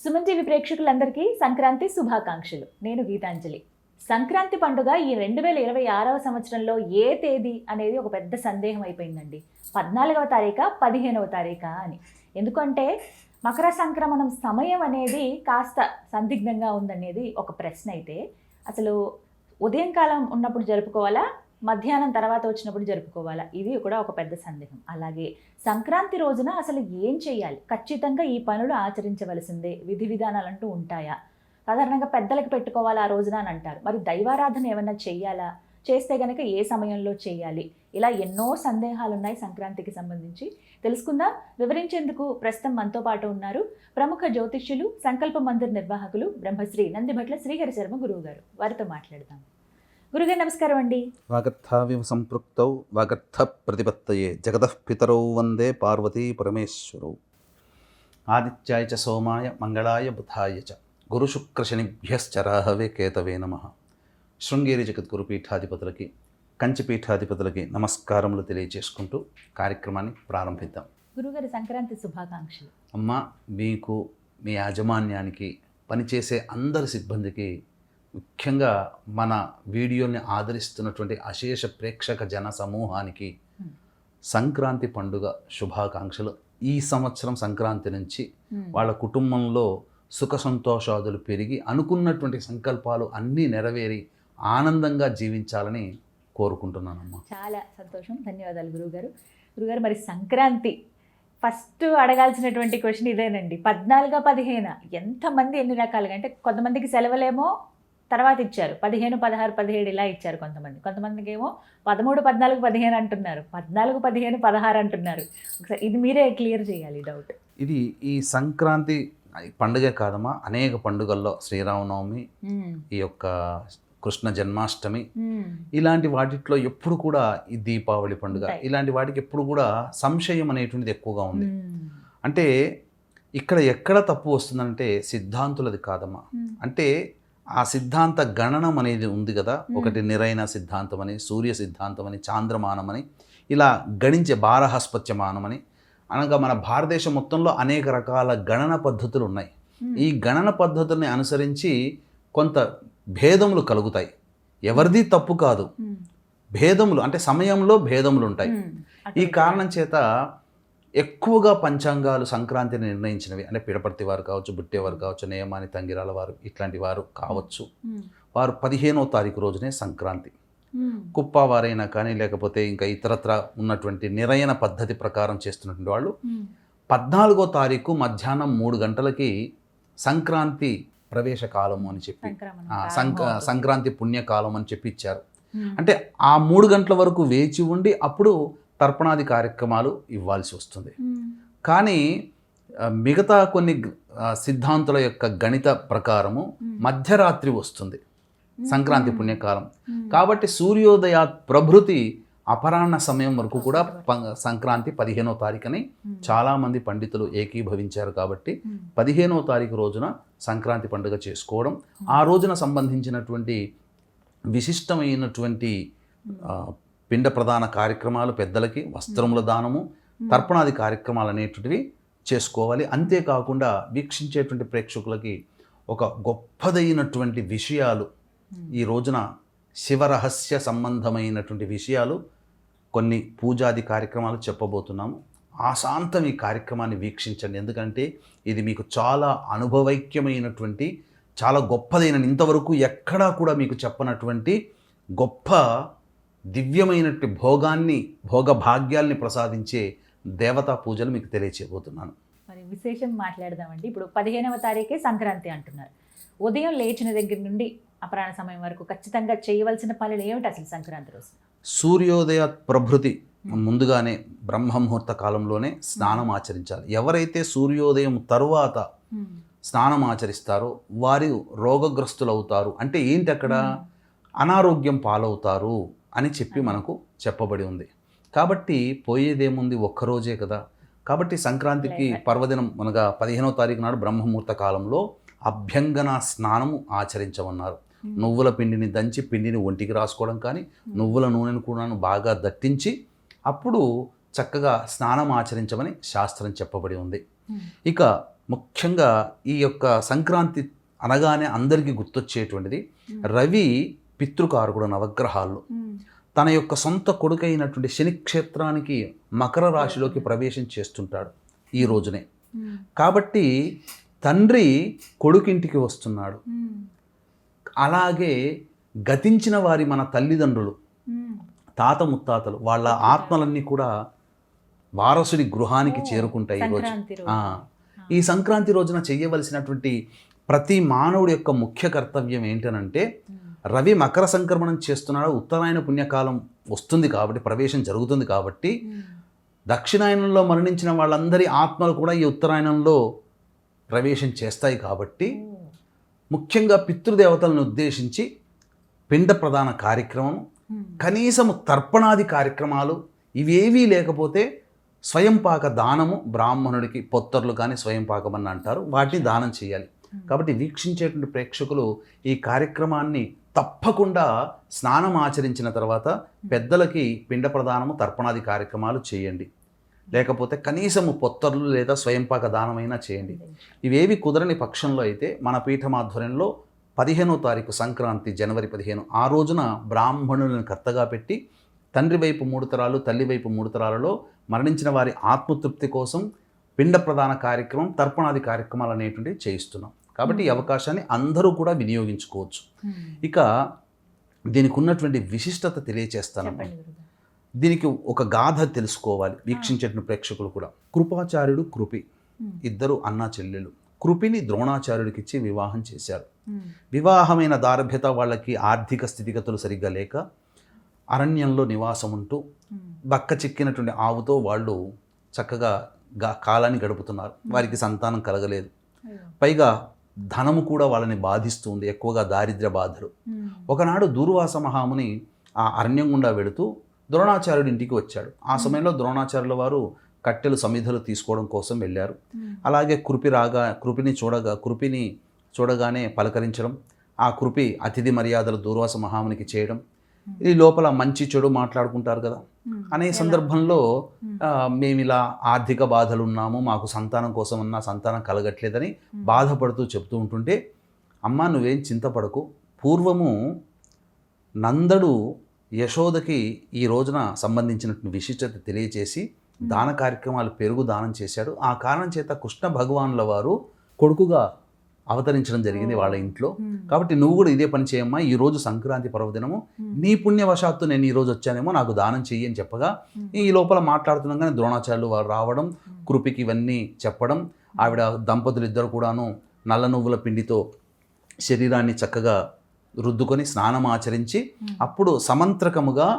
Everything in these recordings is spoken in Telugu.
సుమన్ టీవీ ప్రేక్షకులందరికీ సంక్రాంతి శుభాకాంక్షలు. నేను గీతాంజలి. సంక్రాంతి పండుగ ఈ 2026వ సంవత్సరంలో ఏ తేదీ అనేది ఒక పెద్ద సందేహం అయిపోయిందండి. 14వ తారీఖా 15వ తారీఖా అని. ఎందుకంటే మకర సంక్రమణం సమయం అనేది కాస్త సందిగ్ధంగా ఉందనేది ఒక ప్రశ్న. అయితే అసలు ఉదయం కాలం ఉన్నప్పుడు జరుపుకోవాలా, మధ్యాహ్నం తర్వాత వచ్చినప్పుడు జరుపుకోవాలా, ఇది కూడా ఒక పెద్ద సందేహం. అలాగే సంక్రాంతి రోజున అసలు ఏం చేయాలి, ఖచ్చితంగా ఈ పనులు ఆచరించవలసిందే, విధి విధానాలు అంటూ ఉంటాయా, సాధారణంగా పెద్దలకు పెట్టుకోవాలా ఆ రోజున అని అంటారు. మరి దైవారాధన ఏమన్నా చెయ్యాలా, చేస్తే కనుక ఏ సమయంలో చేయాలి, ఇలా ఎన్నో సందేహాలు ఉన్నాయి సంక్రాంతికి సంబంధించి. తెలుసుకుందాం. వివరించేందుకు ప్రస్తుతం మనతో పాటు ఉన్నారు ప్రముఖ జ్యోతిష్యులు, సంకల్ప మందిర్ నిర్వాహకులు బ్రహ్మశ్రీ నందిభట్ల శ్రీహరి శర్మ గురువు గారు. వారితో మాట్లాడదాం. గురుగారు నమస్కారం అండి. వాగర్థావివ సంపృక్తౌ వాగర్థ ప్రతిపత్తయే జగతః పితరౌ వందే పార్వతీ పరమేశ్వరౌ. ఆదిత్యాయ చ సోమాయ మంగళాయ బుధాయ చ గురుశుక్రశనిభ్యశ్చరాహవే కేతవే నమః. శృంగేరి జగద్గురు పీఠాధిపతులకి, కంచి పీఠాధిపతులకి నమస్కారములు తెలియజేసుకుంటూ కార్యక్రమాన్ని ప్రారంభిద్దాం. గురుగారు సంక్రాంతి శుభాకాంక్షలు. అమ్మ, మీకు, మీ యాజమాన్యానికి, పనిచేసే అందరి సిబ్బందికి, ముఖ్యంగా మన వీడియోని ఆదరిస్తున్నటువంటి అశేష ప్రేక్షక జన సమూహానికి సంక్రాంతి పండుగ శుభాకాంక్షలు. ఈ సంవత్సరం సంక్రాంతి నుంచి వాళ్ళ కుటుంబంలో సుఖ సంతోషాదులు పెరిగి అనుకున్నటువంటి సంకల్పాలు అన్నీ నెరవేరి ఆనందంగా జీవించాలని కోరుకుంటున్నానమ్మా. చాలా సంతోషం, ధన్యవాదాలు గురువుగారు. గురుగారు, మరి సంక్రాంతి ఫస్ట్ అడగాల్సినటువంటి క్వశ్చన్ ఇదేనండి. 14, 15 ఎంతమంది ఎన్ని రకాలుగా, అంటే కొంతమందికి సెలవులేమో తర్వాత ఇచ్చారు, 15, 16, 17 ఇలా ఇచ్చారు కొంతమందికి ఏమో 13, 14, 15 అంటున్నారు, 14, 15, 16 అంటున్నారు. ఒకసారి ఇది మీరే క్లియర్ చేయాలి డౌట్. ఇది ఈ సంక్రాంతి పండుగే కాదమ్మా, అనేక పండుగల్లో శ్రీరామనవమి, ఈ యొక్క కృష్ణ జన్మాష్టమి, ఇలాంటి వాటిట్లో ఎప్పుడు కూడా ఈ దీపావళి పండుగ, ఇలాంటి వాటికి ఎప్పుడు కూడా సంశయం అనేటువంటిది ఎక్కువగా ఉంది. అంటే ఇక్కడ ఎక్కడ తప్పు వస్తుందంటే సిద్ధాంతులది కాదమ్మా. అంటే ఆ సిద్ధాంత గణనం అనేది ఉంది కదా, ఒకటి నిరైన సిద్ధాంతం అని, సూర్య సిద్ధాంతం అని, చాంద్రమానం అని, ఇలా గణించే బారహస్పత్యమానం అని అనగా మన భారతదేశం మొత్తంలో అనేక రకాల గణన పద్ధతులు ఉన్నాయి. ఈ గణన పద్ధతుల్ని అనుసరించి కొంత భేదములు కలుగుతాయి. ఎవరిది తప్పు కాదు, భేదములు అంటే సమయంలో భేదములు ఉంటాయి. ఈ కారణం చేత ఎక్కువగా పంచాంగాలు సంక్రాంతిని నిర్ణయించినవి, అంటే పిడపర్తి వారు కావచ్చు, బుట్టేవారు కావచ్చు, నేయమాని తంగిరాల వారు ఇట్లాంటి వారు కావచ్చు, వారు 15వ తారీఖు రోజునే సంక్రాంతి. కుప్పవారైనా కానీ, లేకపోతే ఇంకా ఇతరత్ర ఉన్నటువంటి నిరయన పద్ధతి ప్రకారం చేస్తున్నటువంటి వాళ్ళు 14వ తారీఖు మధ్యాహ్నం 3 గంటలకి సంక్రాంతి ప్రవేశ కాలము అని చెప్పి, సంక్రాంతి పుణ్యకాలం అని చెప్పి ఇచ్చారు. అంటే ఆ 3 గంటల వరకు వేచి ఉండి అప్పుడు తర్పణాది కార్యక్రమాలు ఇవ్వాల్సి వస్తుంది. కానీ మిగతా కొన్ని సిద్ధాంతుల యొక్క గణిత ప్రకారము మధ్యరాత్రి వస్తుంది సంక్రాంతి పుణ్యకాలం. కాబట్టి సూర్యోదయ ప్రభృతి అపరాహ్న సమయం వరకు కూడా సంక్రాంతి 15వ తారీఖుని చాలామంది పండితులు ఏకీభవించారు. కాబట్టి 15వ తారీఖు రోజున సంక్రాంతి పండుగ చేసుకోవడం, ఆ రోజున సంబంధించినటువంటి విశిష్టమైనటువంటి పిండ ప్రధాన కార్యక్రమాలు, పెద్దలకి వస్త్రముల దానము, తర్పణాది కార్యక్రమాలు అనేటువంటివి చేసుకోవాలి. అంతేకాకుండా వీక్షించేటువంటి ప్రేక్షకులకి ఒక గొప్పదైనటువంటి విషయాలు, ఈ రోజున శివరహస్య సంబంధమైనటువంటి విషయాలు, కొన్ని పూజాది కార్యక్రమాలు చెప్పబోతున్నాము. ఆశాంతం ఈ కార్యక్రమాన్ని వీక్షించండి. ఎందుకంటే ఇది మీకు చాలా అనుభవైక్యమైనటువంటి, చాలా గొప్పదైన, ఇంతవరకు ఎక్కడా కూడా మీకు చెప్పనటువంటి గొప్ప దివ్యమైనటువంటి భోగభాగ్యాల్ని ప్రసాదించే దేవతా పూజలు మీకు తెలియచేయబోతున్నాను. మరి విశేషం మాట్లాడదామండి. ఇప్పుడు 15వ తారీఖే సంక్రాంతి అంటున్నారు. ఉదయం లేచిన దగ్గర నుండి అపరాహ్న సమయం వరకు ఖచ్చితంగా చేయవలసిన పనులు ఏమిటి అసలు సంక్రాంతి రోజు? సూర్యోదయ ప్రభృతి ముందుగానే బ్రహ్మముహూర్త కాలంలోనే స్నానం ఆచరించాలి. ఎవరైతే సూర్యోదయం తరువాత స్నానం ఆచరిస్తారో వారు రోగగ్రస్తులు అవుతారు. అంటే ఏంటి, అక్కడ అనారోగ్యం పాలవుతారు అని చెప్పి మనకు చెప్పబడి ఉంది. కాబట్టి పోయేదేముంది, ఒక్కరోజే కదా. కాబట్టి సంక్రాంతికి పర్వదినం మనగా 15వ తారీఖు నాడు బ్రహ్మముహూర్త కాలంలో అభ్యంగన స్నానము ఆచరించమన్నారు. నువ్వుల పిండిని దంచి పిండిని ఒంటికి రాసుకోవడం కానీ, నువ్వుల నూనెను కూడా బాగా దట్టించి అప్పుడు చక్కగా స్నానం ఆచరించమని శాస్త్రం చెప్పబడి ఉంది. ఇక ముఖ్యంగా ఈ యొక్క సంక్రాంతి అనగానే అందరికీ గుర్తొచ్చేటువంటిది రవి పితృకారకుడు నవగ్రహాల్లో. తన యొక్క సొంత కొడుకైనటువంటి శనిక్షేత్రానికి మకర రాశిలోకి ప్రవేశం చేస్తుంటాడు ఈ రోజునే. కాబట్టి తండ్రి కొడుకింటికి వస్తున్నాడు. అలాగే గతించిన వారి మన తల్లిదండ్రులు, తాత ముత్తాతలు, వాళ్ళ ఆత్మలన్నీ కూడా వారసుడి గృహానికి చేరుకుంటాయి ఈరోజు. ఈ సంక్రాంతి రోజున చేయవలసినటువంటి ప్రతి మానవుడి యొక్క ముఖ్య కర్తవ్యం ఏంటనంటే, రవి మకర సంక్రమణం చేస్తున్నాడు, ఉత్తరాయణ పుణ్యకాలం వస్తుంది కాబట్టి, ప్రవేశం జరుగుతుంది కాబట్టి, దక్షిణాయనంలో మరణించిన వాళ్ళందరి ఆత్మలు కూడా ఈ ఉత్తరాయణంలో ప్రవేశం చేస్తాయి కాబట్టి, ముఖ్యంగా పితృదేవతలను ఉద్దేశించి పిండ ప్రదాన కార్యక్రమం, కనీసము తర్పణాది కార్యక్రమాలు ఇవేవీ లేకపోతే స్వయంపాక దానము, బ్రాహ్మణుడికి పొత్తర్లు కానీ స్వయంపాకం అని అంటారు, వాటిని దానం చేయాలి. కాబట్టి వీక్షించేటువంటి ప్రేక్షకులు ఈ కార్యక్రమాన్ని తప్పకుండా స్నానం ఆచరించిన తర్వాత పెద్దలకి పిండ ప్రదానము, తర్పణాది కార్యక్రమాలు చేయండి. లేకపోతే కనీసము పొత్తర్లు లేదా స్వయంపాక దానమైనా చేయండి. ఇవేవి కుదరని పక్షంలో అయితే మన పీఠం ఆధ్వర్యంలో 15వ తారీఖు సంక్రాంతి, జనవరి 15, ఆ రోజున బ్రాహ్మణులను కర్తగా పెట్టి తండ్రి వైపు 3 తరాలు, తల్లి వైపు 3 తరాలలో మరణించిన వారి ఆత్మతృప్తి కోసం పిండ ప్రదాన కార్యక్రమం, తర్పణాది కార్యక్రమాలు అనేటువంటివి చేయిస్తున్నాం. కాబట్టి ఈ అవకాశాన్ని అందరూ కూడా వినియోగించుకోవచ్చు. ఇక దీనికి ఉన్నటువంటి విశిష్టత తెలియచేస్తాను. దీనికి ఒక గాథ తెలుసుకోవాలి వీక్షించేటువంటి ప్రేక్షకులు కూడా. కృపాచార్యుడు, కృపి ఇద్దరు అన్నా చెల్లెలు. కృపిని ద్రోణాచార్యుడికి ఇచ్చి వివాహం చేశారు. వివాహమైన దారభ్యత వాళ్ళకి ఆర్థిక స్థితిగతులు సరిగ్గా లేక అరణ్యంలో నివాసం ఉంటూ బక్క చిక్కినటువంటి ఆవుతో వాళ్ళు చక్కగా కాలాన్ని గడుపుతున్నారు. వారికి సంతానం కలగలేదు. పైగా ధనము కూడా వాళ్ళని బాధిస్తుంది, ఎక్కువగా దారిద్ర్య బాధలు. ఒకనాడు దూర్వాస మహాముని ఆ అరణ్యం గుండా వెళుతూ ద్రోణాచార్యుడి ఇంటికి వచ్చాడు. ఆ సమయంలో ద్రోణాచార్యుల వారు కట్టెలు సమిధలు తీసుకోవడం కోసం వెళ్ళారు. అలాగే కృపిని చూడగానే పలకరించడం, ఆ కృపి అతిథి మర్యాదలు దూర్వాస మహామునికి చేయడం, ఈ లోపల మంచి చెడు మాట్లాడుకుంటారు కదా. అనే సందర్భంలో మేము ఇలా ఆర్థిక బాధలు ఉన్నాము, మాకు సంతానం కోసం ఉన్నా సంతానం కలగట్లేదని బాధపడుతూ చెప్తూ ఉంటుంటే, అమ్మ నువ్వేం చింతపడకు, పూర్వము నందడు యశోదకి ఈ రోజున సంబంధించినటువంటి విశిష్టత తెలియచేసి దాన కార్యక్రమాలు పెరుగు దానం చేశాడు. ఆ కారణం చేత కృష్ణ భగవానుల వారు కొడుకుగా అవతరించడం జరిగింది వాళ్ళ ఇంట్లో. కాబట్టి నువ్వు కూడా ఇదే పని చేయమ్మా, ఈ రోజు సంక్రాంతి పర్వదినము, నీ పుణ్యవశాత్తు నేను ఈ రోజు వచ్చానేమో, నాకు దానం చెయ్యి అని చెప్పగా ఈ లోపల మాట్లాడుతున్నాగానే ద్రోణాచార్యులు వారు రావడం, కృపికి ఇవన్నీ చెప్పడం, ఆవిడ దంపతులు ఇద్దరు కూడాను నల్ల నువ్వుల పిండితో శరీరాన్ని చక్కగా రుద్దుకొని స్నానం ఆచరించి అప్పుడు సమంత్రకముగా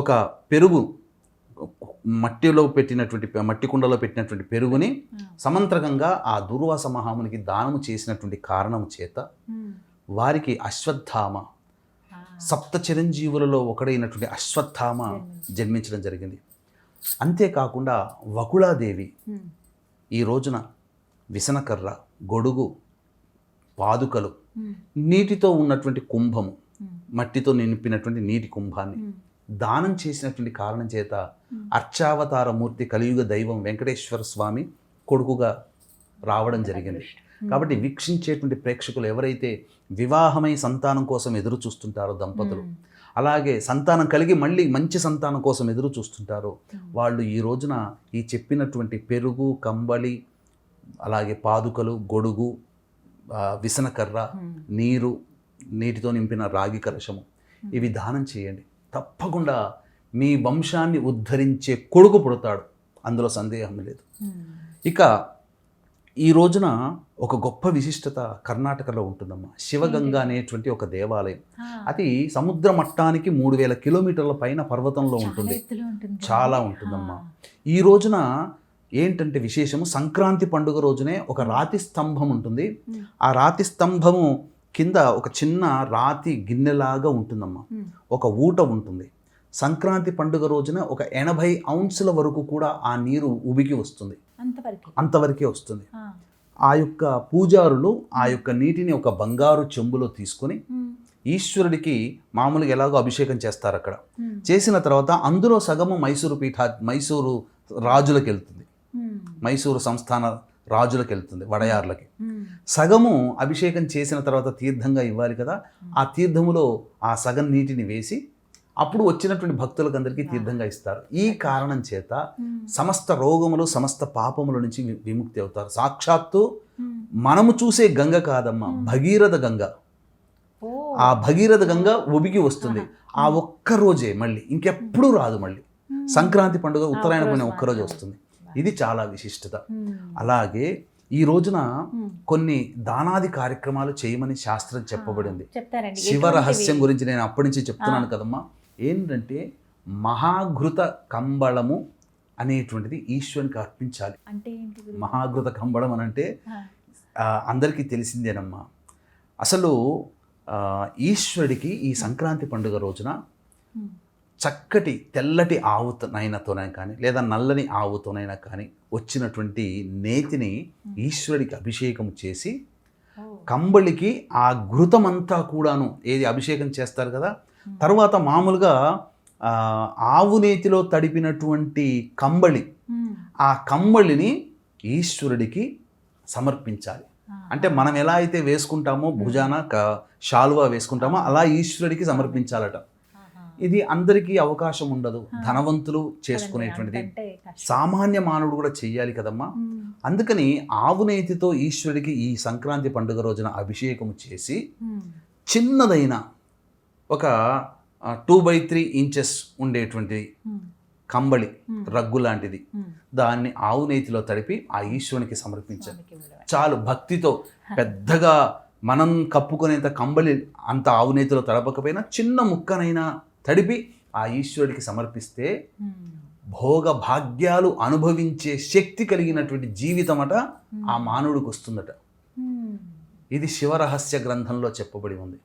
ఒక పెరుగు, మట్టి కుండలో పెట్టినటువంటి పెరుగుని సమంత్రకంగా ఆ దూర్వాస మహామునికి దానము చేసినటువంటి కారణం చేత వారికి అశ్వత్థామ, సప్త చిరంజీవులలో ఒకడైనటువంటి అశ్వత్థామ జన్మించడం జరిగింది. అంతేకాకుండా వకుళాదేవి ఈ రోజున విసనకర్ర, గొడుగు, పాదుకలు, నీటితో ఉన్నటువంటి కుంభము, మట్టితో నింపినటువంటి నీటి కుంభాన్ని దానం చేసినటువంటి కారణం చేత అర్చావతార మూర్తి కలియుగ దైవం వెంకటేశ్వర స్వామి కొడుకుగా రావడం జరిగింది. కాబట్టి వీక్షించేటువంటి ప్రేక్షకులు ఎవరైతే వివాహమై సంతానం కోసం ఎదురు చూస్తుంటారో దంపతులు, అలాగే సంతానం కలిగి మళ్ళీ మంచి సంతానం కోసం ఎదురు చూస్తుంటారో వాళ్ళు ఈ రోజున ఈ చెప్పినటువంటి పెరుగు, కంబళి, అలాగే పాదుకలు, గొడుగు, విసనకర్ర, నీటితో నింపిన రాగి కలశము ఇవి దానం చేయండి. తప్పకుండా మీ వంశాన్ని ఉద్ధరించే కొడుకు పుడతాడు, అందులో సందేహం లేదు. ఇక ఈ రోజున ఒక గొప్ప విశిష్టత కర్ణాటకలో ఉంటుందమ్మా. శివగంగా అనేటువంటి ఒక దేవాలయం. అది సముద్ర మట్టానికి 3000 కిలోమీటర్ల పైన పర్వతంలో ఉంటుంది, చాలా ఉంటుందమ్మా. ఈ రోజున ఏంటంటే విశేషము, సంక్రాంతి పండుగ రోజునే ఒక రాతి స్తంభం ఉంటుంది. ఆ రాతి స్తంభము కింద ఒక చిన్న రాతి గిన్నెలాగా ఉంటుందమ్మా, ఒక ఊట ఉంటుంది. సంక్రాంతి పండుగ రోజున ఒక 80 ఔన్సుల వరకు కూడా ఆ నీరు ఉబికి వస్తుంది, అంతవరకే వస్తుంది. ఆ యొక్క పూజారులు ఆ యొక్క నీటిని ఒక బంగారు చెంబులో తీసుకొని ఈశ్వరుడికి మామూలుగా ఎలాగో అభిషేకం చేస్తారు. అక్కడ చేసిన తర్వాత అందులో సగము మైసూరు రాజులకు వెళ్తుంది, మైసూరు సంస్థాన రాజులకు వెళ్తుంది, వడయార్లకి. సగము అభిషేకం చేసిన తర్వాత తీర్థంగా ఇవ్వాలి కదా, ఆ తీర్థములో ఆ సగం నీటిని వేసి అప్పుడు వచ్చినటువంటి భక్తులకు అందరికీ తీర్థంగా ఇస్తారు. ఈ కారణం చేత సమస్త రోగములు సమస్త పాపముల నుంచి విముక్తి అవుతారు. సాక్షాత్తు మనము చూసే గంగ కాదమ్మా, భగీరథ గంగ. ఆ భగీరథ గంగ ఒబికి వస్తుంది ఆ ఒక్క రోజే, మళ్ళీ ఇంకెప్పుడు రాదు. మళ్ళీ సంక్రాంతి పండుగ ఉత్తరాయణ పోయిన ఒక్కరోజు వస్తుంది. ఇది చాలా విశిష్టత. అలాగే ఈ రోజున కొన్ని దానాది కార్యక్రమాలు చేయమని శాస్త్రం చెప్పబడింది. శివరహస్యం గురించి నేను అప్పటి నుంచి చెప్తున్నాను కదమ్మా. ఏంటంటే మహాఘృత కంబళము అనేటువంటిది ఈశ్వరునికి అర్పించాలి. మహాఘృత కంబళం అని అంటే అందరికీ తెలిసిందేనమ్మా. అసలు ఈశ్వరుడికి ఈ సంక్రాంతి పండుగ రోజున చక్కటి తెల్లటి ఆవుతోనైనా కానీ లేదా నల్లని ఆవుతోనైనా కానీ వచ్చినటువంటి నేతిని ఈశ్వరుడికి అభిషేకం చేసి కంబళికి ఆ ఘృతమంతా కూడాను ఏది అభిషేకం చేస్తారు కదా, తర్వాత మామూలుగా ఆవు నేతిలో తడిపినటువంటి కంబళి, ఆ కంబళిని ఈశ్వరుడికి సమర్పించాలి. అంటే మనం ఎలా అయితే వేసుకుంటామో భుజాన శాలువా వేసుకుంటామో అలా ఈశ్వరుడికి సమర్పించాలట. ఇది అందరికీ అవకాశం ఉండదు, ధనవంతులు చేసుకునేటువంటిది, సామాన్య మానవుడు కూడా చెయ్యాలి కదమ్మా. అందుకని ఆవు నేతితో ఈశ్వరుడికి ఈ సంక్రాంతి పండుగ రోజున అభిషేకం చేసి చిన్నదైన ఒక 2/3 ఇంచెస్ ఉండేటువంటి కంబళి రగ్గు లాంటిది దాన్ని ఆవు నేతిలో తడిపి ఆ ఈశ్వరునికి సమర్పించాలి. చాలు. భక్తితో పెద్దగా మనం కప్పుకునేంత కంబళి అంత ఆవు నేతిలో తడపకపోయినా చిన్న ముక్కనైనా తడిపి ఆ ఈశ్వరుడికి సమర్పిస్తే భోగ భాగ్యాలు అనుభవించే శక్తి కలిగినటువంటి జీవితం అట ఆ మానవుడికి వస్తుందట. ఇది శివరహస్య గ్రంథంలో చెప్పబడి ఉంది.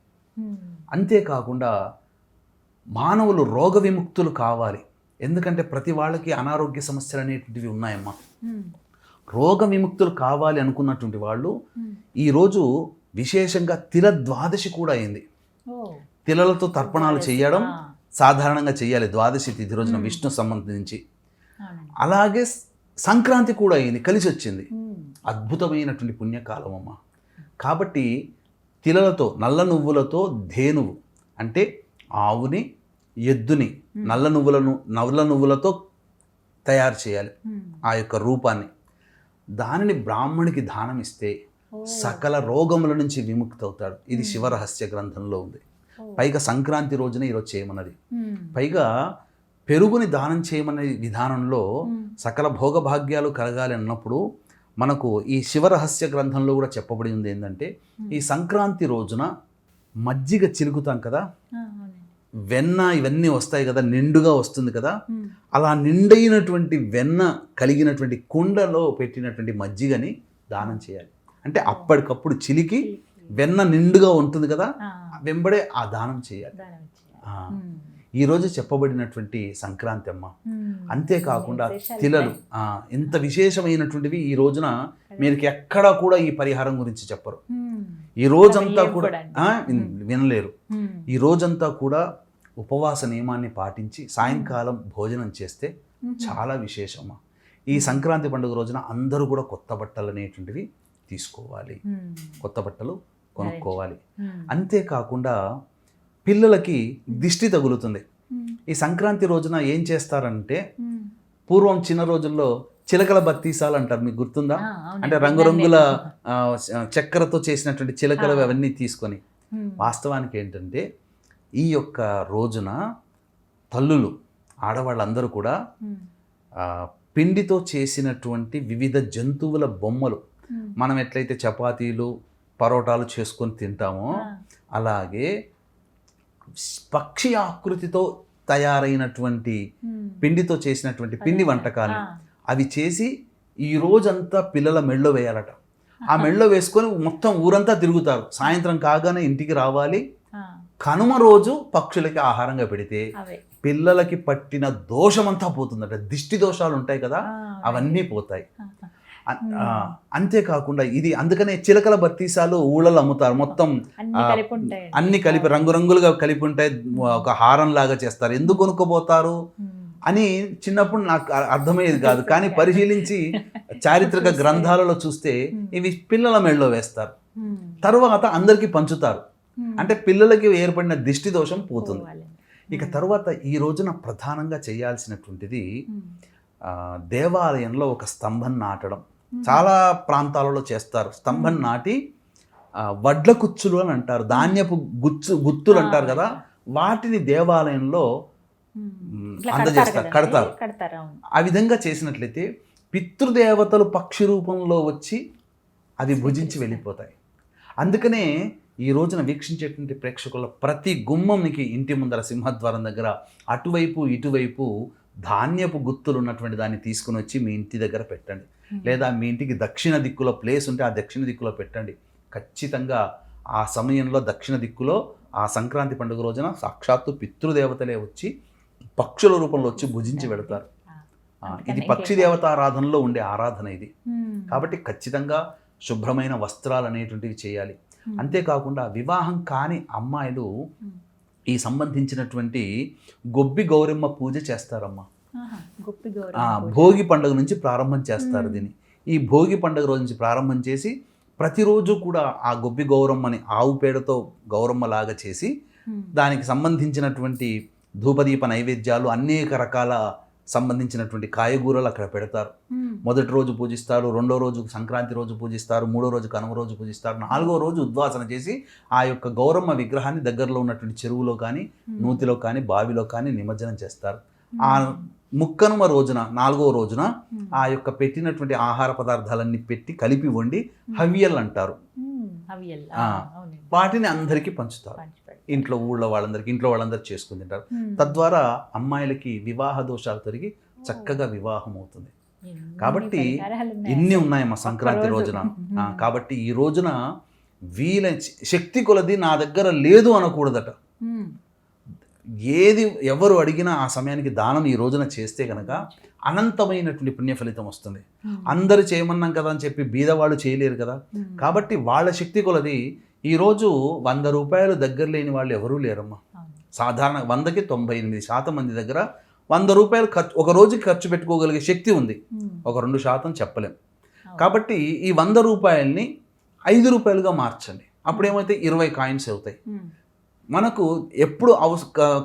అంతేకాకుండా మానవులు రోగ విముక్తులు కావాలి. ఎందుకంటే ప్రతి వాళ్ళకి అనారోగ్య సమస్యలు అనేటువంటివి ఉన్నాయమ్మా. రోగ విముక్తులు కావాలి అనుకున్నటువంటి వాళ్ళు ఈరోజు విశేషంగా తిల ద్వాదశి కూడా అయింది. తిలలతో తర్పణాలు చేయడం సాధారణంగా చేయాలి ద్వాదశి తిథి రోజున విష్ణు సంబంధించి. అలాగే సంక్రాంతి కూడా అయింది, కలిసి వచ్చింది. అద్భుతమైనటువంటి పుణ్యకాలం అమ్మ. కాబట్టి తిలలతో నల్ల నువ్వులతో ధేనువు అంటే ఆవుని ఎద్దుని నల్ల నువ్వులతో తయారు చేయాలి ఆ యొక్క రూపాన్ని. దానిని బ్రాహ్మణికి దానం ఇస్తే సకల రోగముల నుంచి విముక్తి అవుతాడు. ఇది శివరహస్య గ్రంథంలో ఉంది. పైగా సంక్రాంతి రోజున ఈరోజు చేయమన్నది. పైగా పెరుగుని దానం చేయమనే విధానంలో సకల భోగభాగ్యాలు కలగాలి అన్నప్పుడు మనకు ఈ శివరహస్య గ్రంథంలో కూడా చెప్పబడి ఉంది ఏంటంటే ఈ సంక్రాంతి రోజున మజ్జిగ చిలుకుతాం కదా, వెన్న ఇవన్నీ వస్తాయి కదా, నిండుగా వస్తుంది కదా, అలా నిండైనటువంటి వెన్న కలిగినటువంటి కుండలో పెట్టినటువంటి మజ్జిగని దానం చేయాలి. అంటే అప్పటికప్పుడు చిలికి వెన్న నిండుగా ఉంటుంది కదా, వెంబడే ఆ దానం చేయాలి. ఈరోజు చెప్పబడినటువంటి సంక్రాంతి అమ్మ. అంతేకాకుండా తిలలు ఎంత విశేషమైనటువంటివి. ఈ రోజున మీరు ఎక్కడా కూడా ఈ పరిహారం గురించి చెప్పరు. ఈ రోజంతా కూడా వినలేరు. ఈ రోజంతా కూడా ఉపవాస నియమాన్ని పాటించి సాయంకాలం భోజనం చేస్తే చాలా విశేషమా. ఈ సంక్రాంతి పండుగ రోజున అందరూ కూడా కొత్త బట్టలు అనేటువంటివి తీసుకోవాలి, కొత్త బట్టలు కొనుక్కోవాలి. అంతేకాకుండా పిల్లలకి దిష్టి తగులుతుంది. ఈ సంక్రాంతి రోజున ఏం చేస్తారంటే పూర్వం చిన్న రోజుల్లో చిలకల బత్తీసాలు అంటారు, మీకు గుర్తుందా? అంటే రంగురంగుల చక్కెరతో చేసినటువంటి చిలకలు అవన్నీ తీసుకొని, వాస్తవానికి ఏంటంటే ఈ యొక్క రోజున తల్లులు ఆడవాళ్ళందరూ కూడా పిండితో చేసినటువంటి వివిధ జంతువుల బొమ్మలు, మనం ఎట్లయితే చపాతీలు పరోటాలు చేసుకొని తింటామో అలాగే పక్షి ఆకృతితో తయారైనటువంటి పిండితో చేసినటువంటి పిండి వంటకాలు అవి చేసి ఈ రోజంతా పిల్లల మెళ్ళో వేయాలట. ఆ మెళ్ళో వేసుకొని మొత్తం ఊరంతా తిరుగుతారు. సాయంత్రం కాగానే ఇంటికి రావాలి. కనుమ రోజు పక్షులకి ఆహారంగా పెడితే పిల్లలకి పట్టిన దోషమంతా పోతుందట. దిష్టి దోషాలు ఉంటాయి కదా, అవన్నీ పోతాయి. అంతేకాకుండా ఇది అందుకనే చిలకల బత్తీసాలు ఊళ్ళలో అమ్ముతారు. మొత్తం అన్ని కలిపి రంగురంగులుగా కలిపి ఉంటాయి, ఒక హారం లాగా చేస్తారు. ఎందుకు కొనుక్కోపోతారు అని చిన్నప్పుడు నాకు అర్థమయ్యేది కాదు. కానీ పరిశీలించి చారిత్రక చూస్తే. గ్రంథాలలో చూస్తే ఇవి పిల్లల మెడలో వేస్తారు, తర్వాత అందరికీ పంచుతారు. అంటే పిల్లలకి ఏర్పడిన దిష్టి దోషం పోతుంది. ఇక తర్వాత ఈ రోజున ప్రధానంగా చేయాల్సినటువంటిది దేవాలయంలో ఒక స్తంభం నాటడం. చాలా ప్రాంతాలలో చేస్తారు. స్తంభం నాటి వడ్ల కుచ్చులు అని అంటారు, ధాన్యపు గుత్తులు అంటారు కదా, వాటిని దేవాలయంలో అందజేస్తారు, కడతారు. ఆ విధంగా చేసినట్లయితే పితృదేవతలు పక్షి రూపంలో వచ్చి అవి భుజించి వెళ్ళిపోతాయి. అందుకనే ఈ రోజున వీక్షించేటువంటి ప్రేక్షకుల ప్రతి గుమ్మంకి ఇంటి ముందర సింహద్వారం దగ్గర అటువైపు ఇటువైపు ధాన్యపు గుత్తులు ఉన్నటువంటి దాన్ని తీసుకుని వచ్చి మీ ఇంటి దగ్గర పెట్టండి. లేదా మీ ఇంటికి దక్షిణ దిక్కులో ప్లేస్ ఉంటే ఆ దక్షిణ దిక్కులో పెట్టండి. ఖచ్చితంగా ఆ సమయంలో దక్షిణ దిక్కులో ఆ సంక్రాంతి పండుగ రోజున సాక్షాత్తు పితృదేవతలే వచ్చి పక్షుల రూపంలో వచ్చి భుజించి వెళతారు. ఇది పక్షి దేవతారాధనలో ఉండే ఆరాధన ఇది. కాబట్టి ఖచ్చితంగా శుభ్రమైన వస్త్రాలు అనేటువంటివి చేయాలి. అంతేకాకుండా వివాహం కాని అమ్మాయిలు ఈ సంబంధించినటువంటి గొబ్బి గౌరమ్మ పూజ చేస్తారమ్మా. భోగి పండుగ నుంచి ప్రారంభం చేస్తారు దీన్ని. ఈ భోగి పండుగ రోజు నుంచి ప్రారంభం చేసి ప్రతిరోజు కూడా ఆ గొబ్బి గౌరమ్మని ఆవు పేడతో గౌరమ్మలాగా చేసి దానికి సంబంధించినటువంటి ధూపదీప నైవేద్యాలు అనేక రకాల సంబంధించినటువంటి కాయగూరలు అక్కడ పెడతారు. మొదటి రోజు పూజిస్తారు, రెండో రోజు సంక్రాంతి రోజు పూజిస్తారు, మూడో రోజు కనుమ రోజు పూజిస్తారు, నాలుగో రోజు ఉద్వాసన చేసి ఆ యొక్క గౌరమ్మ విగ్రహాన్ని దగ్గరలో ఉన్నటువంటి చెరువులో కానీ నూతిలో కానీ బావిలో కానీ నిమజ్జనం చేస్తారు. ఆ ముక్కనుమ రోజున నాలుగో రోజున ఆ యొక్క పెట్టినటువంటి ఆహార పదార్థాలన్నీ పెట్టి కలిపి వండి హవ్యల్ అంటారు. వాటిని అందరికీ పంచుతారు. ఇంట్లో వాళ్ళందరూ చేసుకుని తింటారు. తద్వారా అమ్మాయిలకి వివాహ దోషాలు తొలగి చక్కగా వివాహం అవుతుంది. కాబట్టి ఇన్ని ఉన్నాయి మా సంక్రాంతి రోజున. కాబట్టి ఈ రోజున శక్తి కొలది నా దగ్గర లేదు అనకూడదట. ఏది ఎవరు అడిగినా ఆ సమయానికి దానం ఈ రోజున చేస్తే కనుక అనంతమైనటువంటి పుణ్య ఫలితం వస్తుంది. అందరు చేయమన్నాం కదా అని చెప్పి బీదవాళ్ళు చేయలేరు కదా. కాబట్టి వాళ్ళ శక్తి కొలది ఈరోజు 100 రూపాయలు దగ్గర లేని వాళ్ళు ఎవరూ లేరమ్మా. సాధారణ 100కి 98% మంది దగ్గర 100 రూపాయలు ఒక రోజుకి ఖర్చు పెట్టుకోగలిగే శక్తి ఉంది. ఒక 2% చెప్పలేం. కాబట్టి ఈ 100 రూపాయల్ని 5 రూపాయలుగా మార్చండి. అప్పుడేమైతే 20 కాయిన్స్ అవుతాయి. మనకు ఎప్పుడు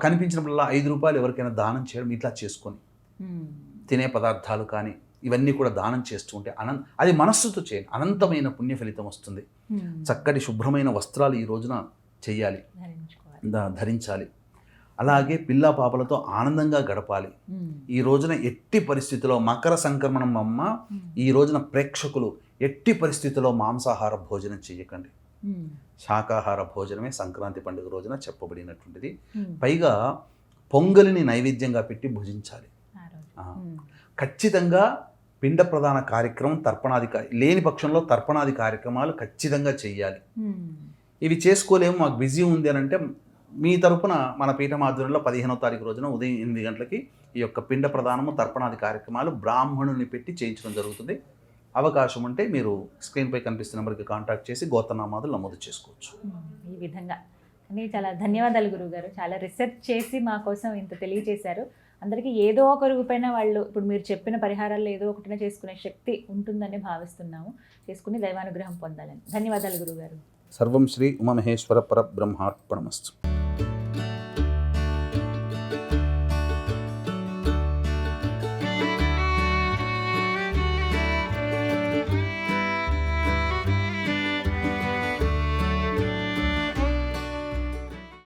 కనిపించినప్పుడల్లా 5 రూపాయలు ఎవరికైనా దానం చేయడం ఇట్లా చేసుకొని తినే పదార్థాలు కానీ ఇవన్నీ కూడా దానం చేస్తూ ఉంటే అది మనస్సుతో చేయండి, అనంతమైన పుణ్య ఫలితం వస్తుంది. చక్కటి శుభ్రమైన వస్త్రాలు ఈ రోజున చెయ్యాలి, ధరించాలి. అలాగే పిల్ల పాపలతో ఆనందంగా గడపాలి. ఈ రోజున ఎట్టి పరిస్థితిలో మకర సంక్రమణం అమ్మ, ఈ రోజున ప్రేక్షకులు ఎట్టి పరిస్థితిలో మాంసాహార భోజనం చేయకండి. శాకాహార భోజనమే సంక్రాంతి పండుగ రోజున చెప్పబడినటువంటిది. పైగా పొంగలిని నైవేద్యంగా పెట్టి భుజించాలి. ఖచ్చితంగా పిండ ప్రధాన కార్యక్రమం లేని పక్షంలో తర్పణాది కార్యక్రమాలు ఖచ్చితంగా చెయ్యాలి. ఇవి చేసుకోలేము, మాకు బిజీ ఉంది అని అంటే మీ తరపున మన పీఠమాధ్వర్యంలో 15వ తారీఖు రోజున ఉదయం 8 గంటలకి ఈ యొక్క పిండ ప్రధానము తర్పణాది కార్యక్రమాలు బ్రాహ్మణుని పెట్టి చేయించడం జరుగుతుంది. అవకాశం ఉంటే మీరు స్క్రీన్పై కనిపిస్తున్న నెంబర్కి కాంటాక్ట్ చేసి గోత్రనామాదులు నమోదు చేసుకోవచ్చు. ఈ విధంగా అని చాలా ధన్యవాదాలు గురువుగారు. చాలా రీసెర్చ్ చేసి మా కోసం ఇంత తెలియజేశారు. అందరికీ ఏదో ఒక రూపైన వాళ్ళు ఇప్పుడు మీరు చెప్పిన పరిహారాల్లో ఏదో ఒకటిన చేసుకునే శక్తి ఉంటుందని భావిస్తున్నాము. చేసుకుని దైవానుగ్రహం పొందాలని. ధన్యవాదాలు గురువుగారు. సర్వం శ్రీ ఉమామహేశ్వర పరబ్రహ్మార్పణమస్తు.